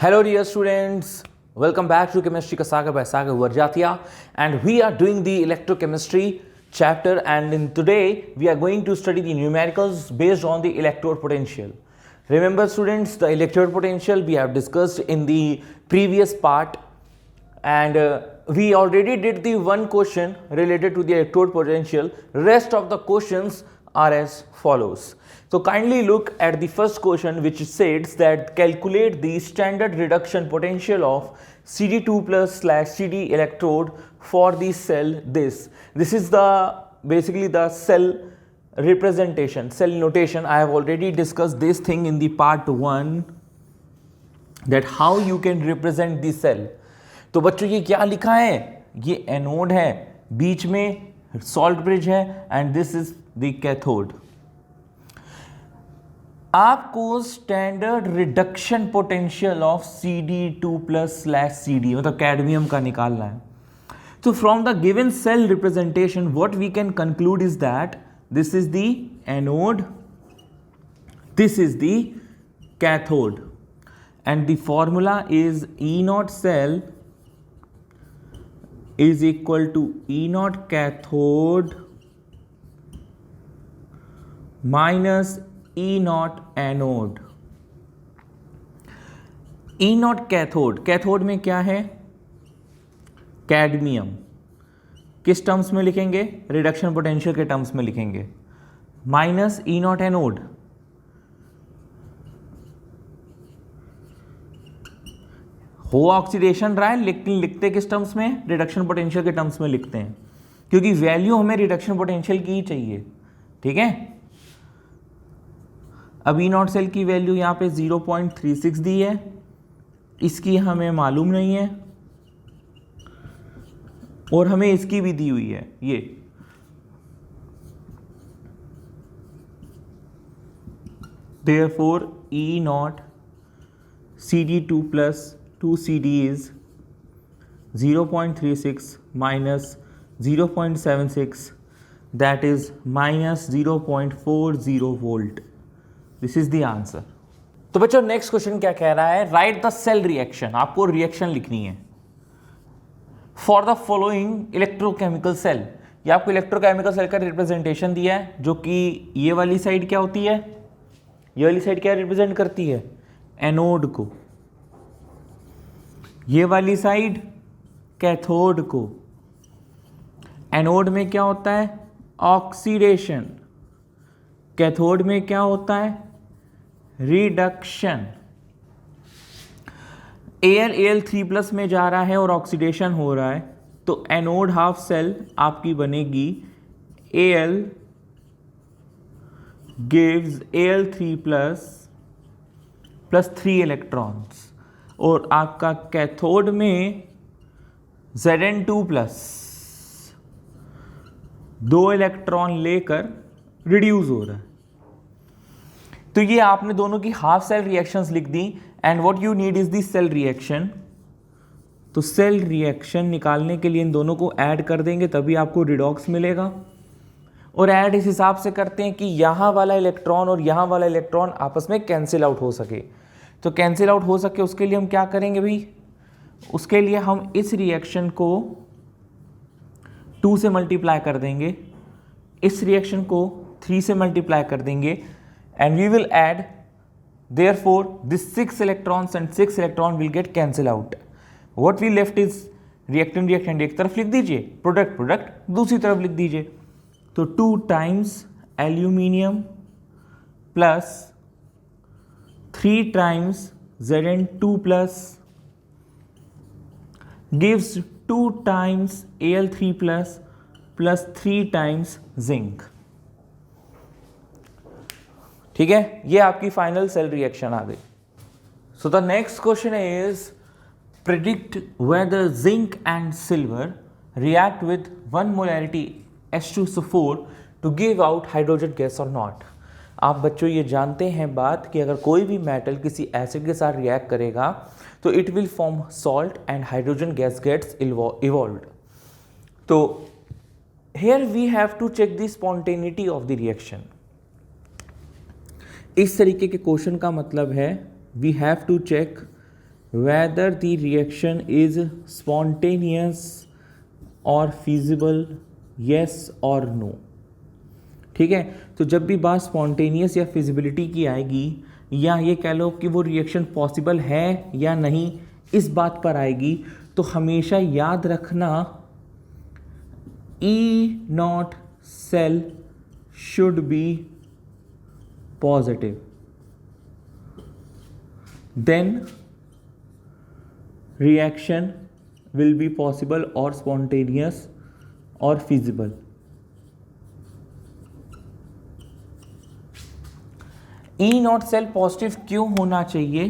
Hello dear students, welcome back to Chemistry Kasaga by Sagar Varjatia, and we are doing the electrochemistry chapter, and in today we are going to study the numericals based on the electrode potential. Remember students, the electrode potential we have discussed in the previous part, and we already did the one question related to the electrode potential. Rest of the questions are as follows. So kindly look at the first question, which says that calculate the standard reduction potential of CD2+/CD electrode for the cell this. This is the basically the cell representation, cell notation. I have already discussed this thing in the part 1, that how you can represent the cell. तो बच्चों ये क्या लिखा है, ये anode है, बीच में सॉल्ट ब्रिज है, and this is the cathode. आपको standard reduction potential of CD2+/CD मतलब कैडमियम का निकालना है. तो from the given cell representation what we can conclude is that this is the anode, this is the cathode, and the formula is E naught cell is equal to E naught cathode minus E naught anode. E naught cathode, cathode में क्या है, cadmium. किस terms में लिखेंगे, reduction potential के terms में लिखेंगे. Minus E naught anode, हो ऑक्सीडेशन रहा है, लेकिन लिखते किस टर्म्स में, रिडक्शन पोटेंशियल के टर्म्स में लिखते हैं, क्योंकि वैल्यू हमें रिडक्शन पोटेंशियल की ही चाहिए. ठीक है. अब ई नॉट सेल की वैल्यू यहाँ पे 0.36 दी है, इसकी हमें मालूम नहीं है, और हमें इसकी भी दी हुई है ये. Therefore E naught CD2+2CD is 0.36 minus 0.76, that is minus 0.40 volt. This is the answer. तो बच्चों नेक्स्ट क्वेश्चन क्या कह रहा है, राइट द सेल रिएक्शन. आपको रिएक्शन लिखनी है for the following electrochemical cell. ये आपको इलेक्ट्रोकेमिकल सेल का रिप्रेजेंटेशन दिया है, जो कि ये वाली साइड क्या होती है, ये वाली साइड क्या रिप्रेजेंट करती है, एनोड को, ये वाली साइड कैथोड को. एनोड में क्या होता है, ऑक्सीडेशन. कैथोड में क्या होता है, रिडक्शन. Al3+ में जा रहा है और ऑक्सीडेशन हो रहा है, तो एनोड हाफ सेल आपकी बनेगी Al gives Al3+ 3 इलेक्ट्रॉन्स, और आपका कैथोड में Zn2+ 2 इलेक्ट्रॉन लेकर रिड्यूस हो रहा है. तो ये आपने दोनों की हाफ सेल रिएक्शंस लिख दी, and what you need is the cell reaction. तो सेल रिएक्शन निकालने के लिए इन दोनों को ऐड कर देंगे, तभी आपको रिडॉक्स मिलेगा. और ऐड इस हिसाब से करते हैं कि यहाँ वाला इलेक्ट्रॉन और यहाँ वाला इलेक्ट्रॉन आपस में कैंसिल आउट हो सके. तो कैंसिल आउट हो सके उसके लिए हम क्या करेंगे भाई, उसके लिए हम इस रिएक्शन को 2 से मल्टीप्लाई कर देंगे, इस रिएक्शन को 3 से मल्टीप्लाई कर देंगे, and we will add, therefore this 6 electrons and 6 electron will get cancel out. What we left is reactant reactant एक तरफ लिख दीजिए, प्रोडक्ट प्रोडक्ट दूसरी तरफ लिख दीजिए. तो 2 times aluminium plus 3 times Zn2+ gives 2 times Al3+ plus 3 times zinc. ठीक है, ये आपकी फाइनल सेल रिएक्शन आ गई. So the next question is predict whether zinc and silver react with 1 molarity H2SO4 to give out hydrogen gas or not. आप बच्चों ये जानते हैं बात कि अगर कोई भी मेटल किसी एसिड के साथ रिएक्ट करेगा तो it will form salt and hydrogen gas gets evolved. तो here we have to check the spontaneity of the reaction. इस तरीके के क्वेश्चन का मतलब है we have to check whether the reaction is spontaneous or feasible, yes or no। ठीक है, तो जब भी बात स्पॉन्टेनियस या फिजिबिलिटी की आएगी, या ये कह लो कि वो रिएक्शन पॉसिबल है या नहीं, इस बात पर आएगी, तो हमेशा याद रखना E0 cell should be positive, then reaction will be possible or spontaneous or feasible। E0 cell positive क्यों होना चाहिए?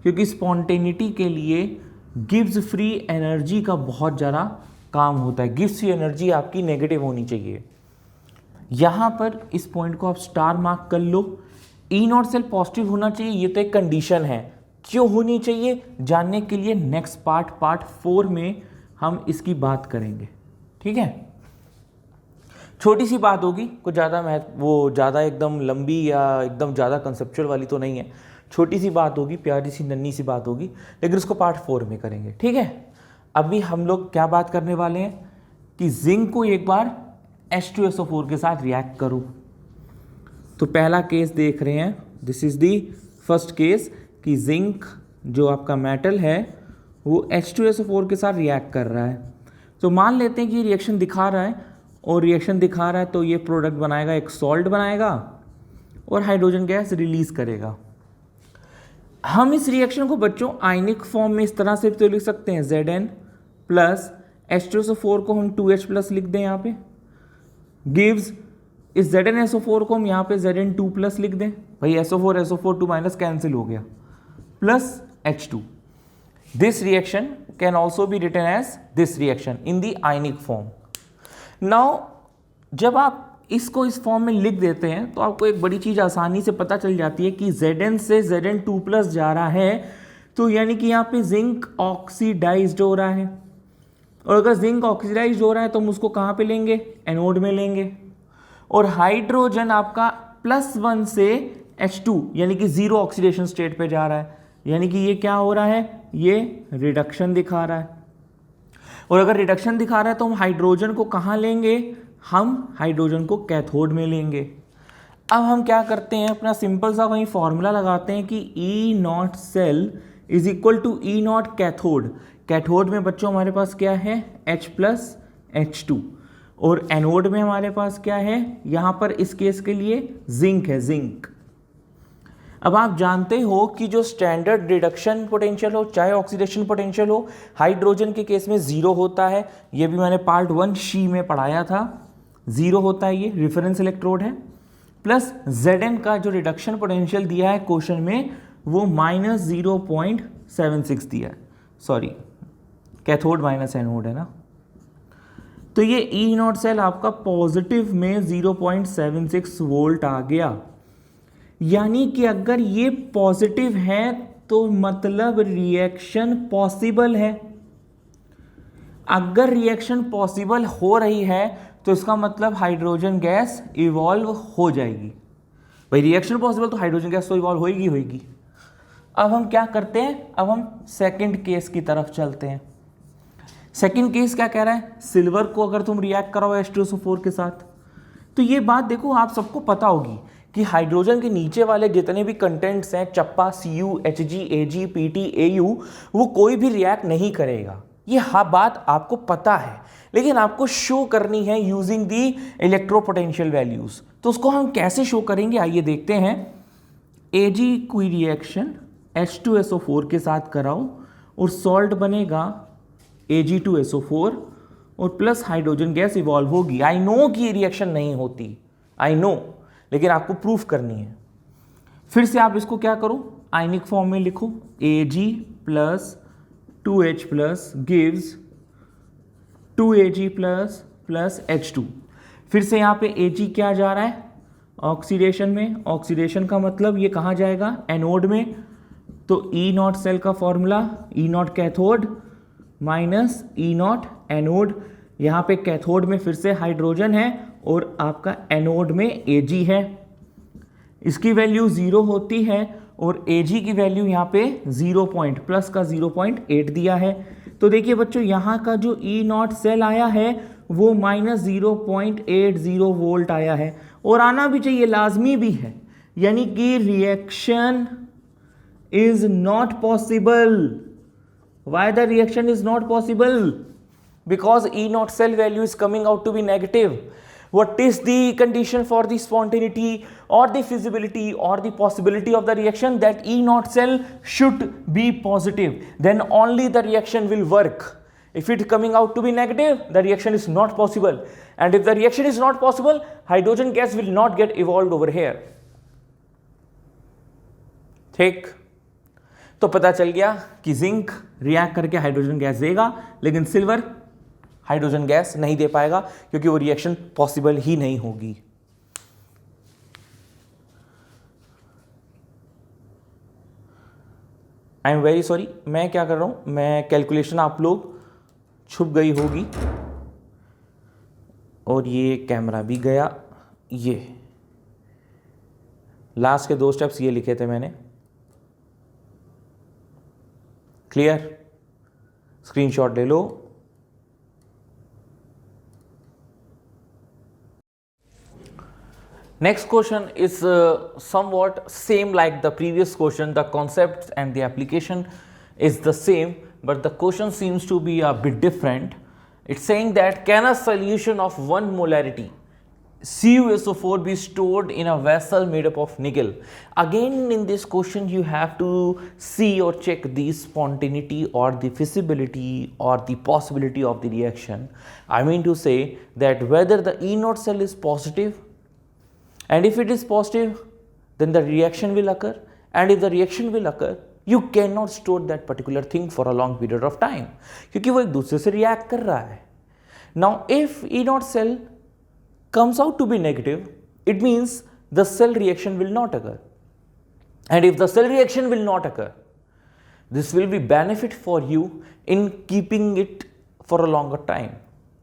क्योंकि स्पॉन्टेनिटी के लिए गिब्स फ्री एनर्जी का बहुत ज़्यादा काम होता है। गिब्स फ्री एनर्जी आपकी नेगेटिव होनी चाहिए। यहाँ पर इस पॉइंट को आप स्टार मार्क कर लो। E0 सेल पॉजिटिव होना चाहिए, ये तो एक कंडीशन है। क्यों होनी चाहिए जानने के लिए नेक्स्ट पार्ट 4 में हम इसकी बात करेंगे। ठीक है, छोटी सी बात होगी, कुछ ज़्यादा वो ज़्यादा एकदम लंबी या एकदम ज़्यादा कंसेप्चुअल वाली तो नहीं है, छोटी सी बात होगी, प्यारी सी नन्ही सी बात होगी, लेकिन उसको पार्ट 4 में करेंगे। ठीक है, अभी हम लोग क्या बात करने वाले हैं कि जिंक को एक बार H2SO4 के साथ रिएक्ट करो। तो पहला केस देख रहे हैं, this is the first case कि जिंक जो आपका मेटल है वो H2SO4 के साथ रिएक्ट कर रहा है। तो मान लेते हैं कि रिएक्शन दिखा रहा है, और रिएक्शन दिखा रहा है तो ये प्रोडक्ट बनाएगा, एक सॉल्ट बनाएगा और हाइड्रोजन गैस रिलीज करेगा। हम इस रिएक्शन को बच्चों आयनिक फॉर्म में इस तरह से तो लिख सकते हैं, Zn प्लस H2SO4 को हम 2H प्लस लिख दें, यहाँ पे गिव्स इस ZnSO4 को हम यहाँ पे Zn2 प्लस लिख दें, भाई SO4 2 माइनस कैंसिल हो गया, plus H2। This reaction can also be written as this reaction in the ionic form. Now जब आप इसको इस फॉर्म में लिख देते हैं तो आपको एक बड़ी चीज़ आसानी से पता चल जाती है कि Zn से Zn2 प्लस जा रहा है, तो यानी कि यहाँ पे जिंक ऑक्सीडाइज्ड हो रहा है। और अगर जिंक ऑक्सीडाइज्ड हो रहा है तो हम उसको कहाँ पे लेंगे? एनोड में लेंगे। और हाइड्रोजन आपका +1 से H2 यानी कि 0 ऑक्सीडेशन स्टेट पे जा रहा है, यानी कि ये क्या हो रहा है? ये रिडक्शन दिखा रहा है। और अगर रिडक्शन दिखा रहा है तो हम हाइड्रोजन को कहाँ लेंगे? हम हाइड्रोजन को कैथोड में लेंगे। अब हम क्या करते हैं, अपना सिंपल सा वही फॉर्मूला लगाते हैं कि E0 cell is equal to E0 cathode. Cathode में बच्चों हमारे पास क्या है? H plus H2। और एनोड में हमारे पास क्या है? यहाँ पर इस केस के लिए जिंक है, जिंक। अब आप जानते हो कि जो स्टैंडर्ड रिडक्शन पोटेंशियल हो चाहे ऑक्सीडेशन पोटेंशियल हो, हाइड्रोजन के केस में 0 होता है। ये भी मैंने पार्ट 1C में पढ़ाया था, 0 होता है, ये रेफरेंस इलेक्ट्रोड है। प्लस Zn का जो रिडक्शन पोटेंशियल दिया है क्वेश्चन में वो -0.76 दिया है, सॉरी कैथोड माइनस एनोड है ना। तो ये E0 सेल आपका पॉजिटिव में 0.76 वोल्ट आ गया। यानी कि अगर ये पॉजिटिव है तो मतलब रिएक्शन पॉसिबल है। अगर रिएक्शन पॉसिबल हो रही है तो इसका मतलब हाइड्रोजन गैस इवॉल्व हो जाएगी। भाई रिएक्शन पॉसिबल तो हाइड्रोजन गैस तो इवॉल्व होगी। अब हम क्या करते हैं? अब हम सेकंड केस की तरफ चलते हैं। सेकंड केस क्या कह रहा है? सिल्वर को अगर तुम रिएक्ट कराओ H2SO4 के साथ, तो ये बात देखो आप सबको पता होगी कि हाइड्रोजन के नीचे वाले जितने भी कंटेंट्स हैं, चप्पा, Cu, Hg, Ag, Pt, Au, वो कोई भी रिएक्ट नहीं करेगा। ये बात आपको पता है, लेकिन आपको शो करनी है यूजिंग दी इलेक्ट्रोपोटेंशियल वैल्यूज। तो उसको हम कैसे शो करेंगे, आइए देखते हैं। Ag कोई रिएक्शन H2SO4 के साथ कराओ और सॉल्ट बनेगा Ag2SO4 और प्लस हाइड्रोजन गैस इवॉल्व होगी। आई नो कि ये रिएक्शन नहीं होती, आई नो, लेकिन आपको प्रूफ करनी है। फिर से आप इसको क्या करो, आयनिक फॉर्म में लिखो, Ag plus 2H plus gives 2Ag plus H2। फिर से यहाँ पे Ag क्या जा रहा है? ऑक्सीडेशन में। ऑक्सीडेशन का मतलब ये कहाँ जाएगा? एनोड में। तो E0 सेल का formula E0 cathode minus E0 anode. यहाँ पे कैथोड में फिर से हाइड्रोजन है और आपका एनोड में Ag है। इसकी वैल्यू 0 होती है और Ag की वैल्यू यहाँ पे 0 पॉइंट प्लस का 0.8 दिया है। तो देखिए बच्चों यहाँ का जो ई नॉट सेल आया है वो -0.80 वोल्ट आया है, और आना भी चाहिए, लाजमी भी है, यानी कि reaction is not possible. Why the reaction is not possible? Because E naught cell value is coming out to be negative. What is the condition for the spontaneity or the feasibility or the possibility of the reaction? That E naught cell should be positive. Then only the reaction will work. If it coming out to be negative, the reaction is not possible. And if the reaction is not possible, hydrogen gas will not get evolved over here. ठीक, तो पता चल गया कि zinc react करके hydrogen gas देगा, लेकिन silver hydrogen gas नहीं दे पाएगा क्योंकि वो रिएक्शन पॉसिबल ही नहीं होगी. आई एम वेरी सॉरी, मैं क्या कर रहा हूं, मैं कैलकुलेशन आप लोग छुप गई होगी, और ये कैमरा भी गया. ये लास्ट के 2 स्टेप्स ये लिखे थे मैंने. क्लियर? स्क्रीनशॉट ले लो. Next question is somewhat same like the previous question. The concepts and the application is the same, but the question seems to be a bit different. It's saying that can a solution of 1 molarity CuSO4 be stored in a vessel made up of nickel? Again in this question you have to see or check the spontaneity or the feasibility or the possibility of the reaction. I mean to say that whether the E naught cell is positive, and if it is positive, then the reaction will occur, and if the reaction will occur, you cannot store that particular thing for a long period of time, क्योंकि वो एक दूसरे से react कर रहा है. Now, if E naught cell comes out to be negative, it means the cell reaction will not occur, and if the cell reaction will not occur, this will be benefit for you in keeping it for a longer time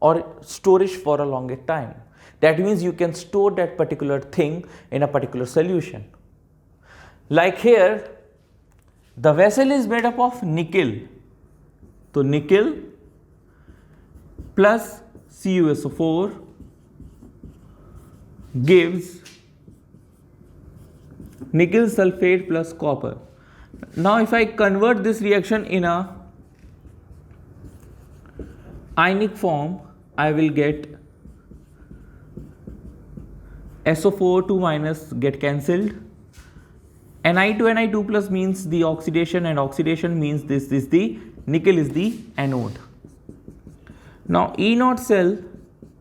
or storage for a longer time. That means you can store that particular thing in a particular solution. Like here, the vessel is made up of nickel. So nickel plus CuSO4 gives nickel sulfate plus copper. Now if I convert this reaction in a ionic form, I will get SO4 2 minus get cancelled. Ni to Ni2 plus means the oxidation, and oxidation means this is the nickel is the anode. Now E naught cell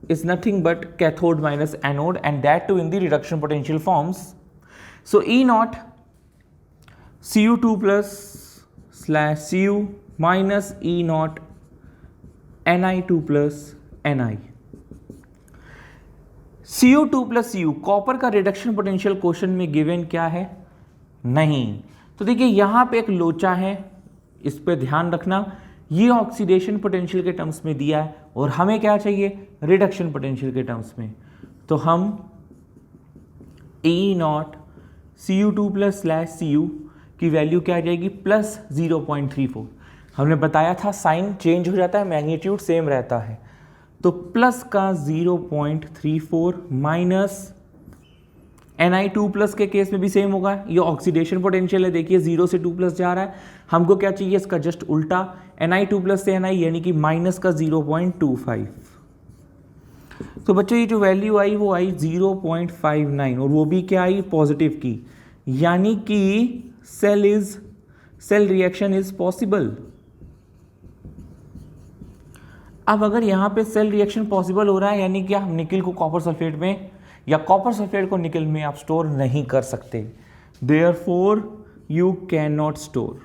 is nothing but cathode minus anode, and that too in the reduction potential forms. So E naught Cu2 plus slash Cu minus E naught Ni2 plus Ni. Cu2 plus Cu, copper का reduction potential question में given क्या है? नहीं. तो देखिए यहाँ पे एक लोचा है, इस पे ध्यान रखना. ये ऑक्सीडेशन पोटेंशियल के टर्म्स में दिया है, और हमें क्या चाहिए? रिडक्शन पोटेंशियल के टर्म्स में. तो हम E not Cu2 plus slash Cu की वैल्यू क्या आ जाएगी? प्लस 0.34. हमने बताया था साइन चेंज हो जाता है, मैग्नीट्यूड सेम रहता है. तो प्लस का 0.34 माइनस Ni2 प्लस के केस में भी सेम होगा. ये ऑक्सीडेशन पोटेंशियल है, देखिए 0 से 2 प्लस जा रहा है. हमको क्या चाहिए? इसका जस्ट उल्टा, Ni2 प्लस से Ni यानी कि माइनस का 0.25. तो बच्चों ये जो वैल्यू आई वो आई 0.59, और वो भी क्या आई? पॉजिटिव की, यानी कि सेल रिएक्शन इज पॉसिबल. अब अगर यहाँ पे सेल रिएक्शन पॉसिबल हो रहा है, यानी कि हम निकल को कॉपर सल्फेट में या कॉपर सल्फेट को निकल में आप स्टोर नहीं कर सकते. Therefore you can not store.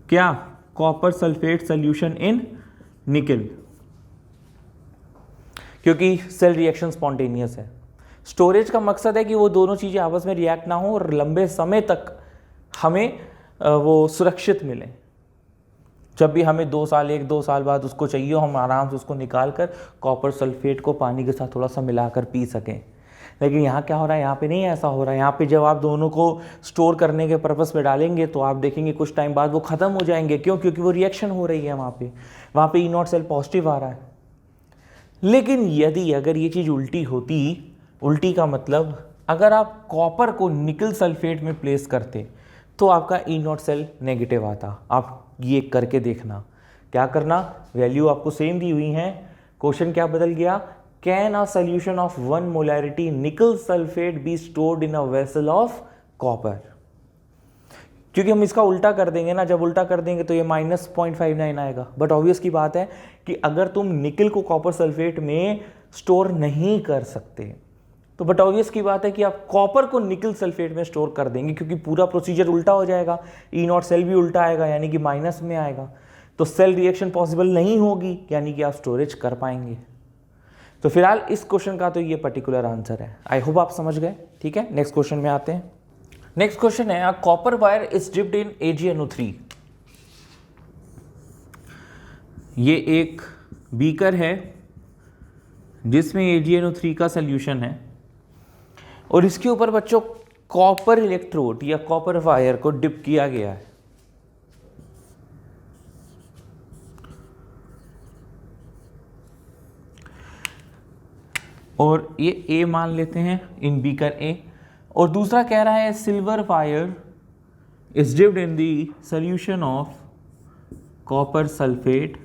क्या? कॉपर सल्फेट सोल्यूशन इन निकल, क्योंकि सेल रिएक्शन स्पॉन्टेनियस है. स्टोरेज का मकसद है कि वो दोनों चीजें आपस में रिएक्ट ना हो और लंबे समय तक हमें वो सुरक्षित मिले. जब भी हमें 2 साल 1-2 साल बाद उसको चाहिए हम आराम से उसको निकाल कर कॉपर सल्फेट को पानी के साथ थोड़ा सा मिलाकर पी सकें। लेकिन यहाँ क्या हो रहा है, यहाँ पे नहीं ऐसा हो रहा है। यहाँ पे जब आप दोनों को स्टोर करने के पर्पस पे डालेंगे तो आप देखेंगे कुछ टाइम बाद वो ख़त्म हो जाएंगे। क्यों? क्योंकि वो रिएक्शन हो रही है वहाँ पे E0 सेल पॉजिटिव आ रहा है। लेकिन यदि अगर ये चीज़ उल्टी होती, उल्टी का मतलब अगर आप कॉपर को निकल सल्फेट में प्लेस करते तो आपका E0 सेल नेगेटिव आता। आप ये करके देखना। क्या करना, वैल्यू आपको सेम दी हुई है, क्वेश्चन क्या बदल गया, can a solution of 1 molarity nickel sulphate be stored in a vessel of copper. क्योंकि हम इसका उल्टा कर देंगे ना, जब उल्टा कर देंगे तो ये -0.59 आएगा। बट ऑब्वियस की बात है कि अगर तुम निकल को कॉपर सल्फेट में स्टोर नहीं कर सकते तो बट ऑब्वियस की बात है कि आप कॉपर को निकल सल्फेट में स्टोर कर देंगे, क्योंकि पूरा प्रोसीजर उल्टा हो जाएगा। E0 सेल भी उल्टा आएगा, यानी कि माइनस में आएगा, तो सेल रिएक्शन पॉसिबल नहीं होगी, यानी कि आप स्टोरेज कर पाएंगे। तो फिलहाल इस क्वेश्चन का तो ये पर्टिकुलर आंसर है। आई होप आप समझ गए। ठीक है, नेक्स्ट क्वेश्चन में आते हैं। नेक्स्ट क्वेश्चन है, copper wire is dipped in AgNO3। ये एक बीकर है जिसमें AgNO3 का सोल्यूशन है और इसके ऊपर बच्चों कॉपर इलेक्ट्रोड या कॉपर वायर को डिप किया गया है। और ये A मान लेते हैं इन बीकर A, और दूसरा कह रहा है silver wire is dipped in the solution of copper sulphate.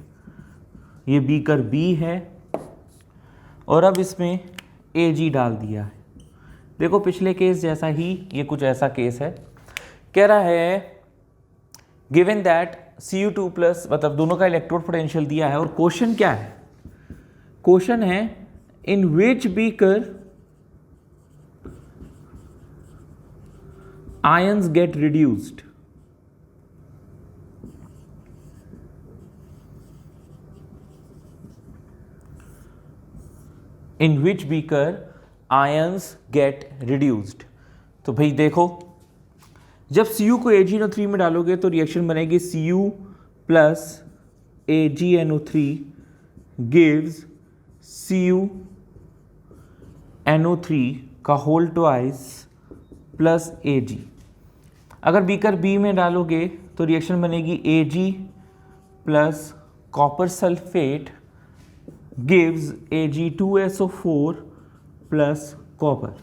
ये बीकर B है और अब इसमें Ag डाल दिया है। देखो पिछले केस जैसा ही ये कुछ ऐसा केस है। कह रहा है गिवन दैट Cu2 प्लस, मतलब दोनों का इलेक्ट्रोड पोटेंशियल दिया है, और क्वेश्चन क्या है, क्वेश्चन है इन which beaker ions get reduced. In which beaker ions get reduced. तो भाई देखो, जब Cu को AgNO3 में डालोगे तो रिएक्शन बनेगी Cu plus AgNO3 gives CuNO3 का होल ट्वाइस प्लस Ag। अगर बीकर B में डालोगे तो रिएक्शन बनेगी Ag plus copper sulphate gives Ag2SO4 plus copper.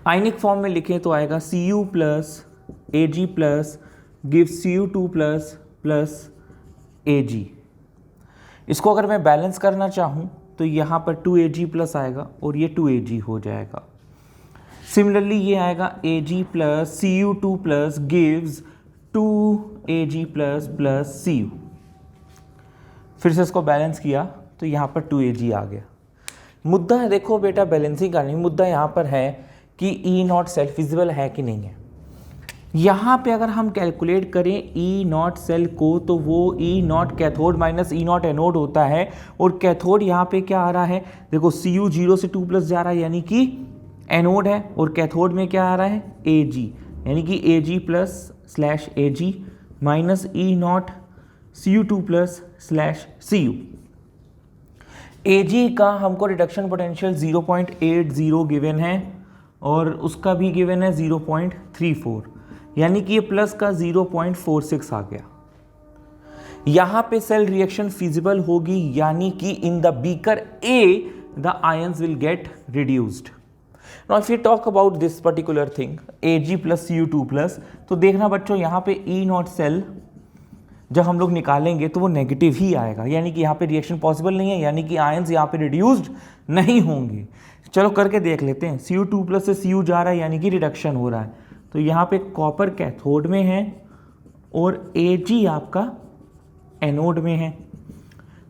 Ionic form में लिखें तो आएगा Cu plus Ag plus gives Cu2 plus plus Ag। इसको अगर मैं बैलेंस करना चाहूँ तो यहाँ पर 2Ag प्लस आएगा और ये 2Ag हो जाएगा। सिमिलरली ये आएगा Ag plus Cu2 plus gives 2Ag plus plus Cu। फिर से इसको बैलेंस किया तो यहाँ पर 2Ag आ गया। मुद्दा है, देखो बेटा बैलेंसिंग का नहीं, मुद्दा यहाँ पर है कि E0 सेल फिजिबल है कि नहीं है। यहाँ पे अगर हम कैलकुलेट करें E0 सेल को तो वो E0 cathode minus E0 anode होता है, और कैथोड यहाँ पे क्या आ रहा है, देखो Cu 0 से 2 प्लस जा रहा है यानी कि एनोड है, और कैथोड में क्या आ रहा है Ag, यानी कि Ag plus slash Ag minus E0 Cu2 plus slash Cu। Ag का हमको रिडक्शन पोटेंशियल 0.80 गिवन है और उसका भी गिवन है 0.34, यानी कि ये प्लस का 0.46 आ गया। यहाँ पे सेल रिएक्शन फिजिबल होगी, यानी कि in the beaker A the ions will get reduced. Now if you talk about this particular thing Ag plus Cu2 plus, तो देखना बच्चों यहाँ पे E0 सेल जब हम लोग निकालेंगे तो वो नेगेटिव ही आएगा, यानी कि यहाँ पे रिएक्शन पॉसिबल नहीं है, यानी कि आयंस यहाँ पे रिड्यूस्ड नहीं होंगे। चलो करके देख लेते हैं। Cu2 प्लस से Cu जा रहा है यानी कि रिडक्शन हो रहा है, तो यहाँ पे कॉपर कैथोड में है और Ag आपका एनोड में है।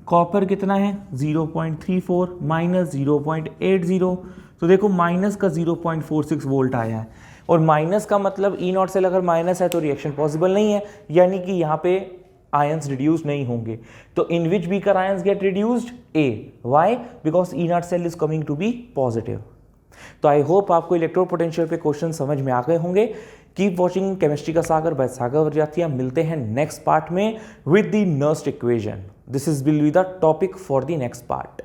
कॉपर कितना है 0.34 माइनस 0.80, तो देखो माइनस का 0.46 वोल्ट आया है, और माइनस का मतलब E0 सेल अगर माइनस है तो रिएक्शन पॉसिबल नहीं है, यानी कि यहाँ पे आयंस रिड्यूस नहीं होंगे। तो in which beaker ions get reduced A, why, because E0 cell is coming to be positive. तो आई होप आपको इलेक्ट्रोड पोटेंशियल पे क्वेश्चन समझ में आ गए होंगे कीप वॉचिंग केमिस्ट्री का सागर बाय सागर वर्जातिया। मिलते हैं नेक्स्ट पार्ट में with the Nernst equation. This is will be the topic for the next part.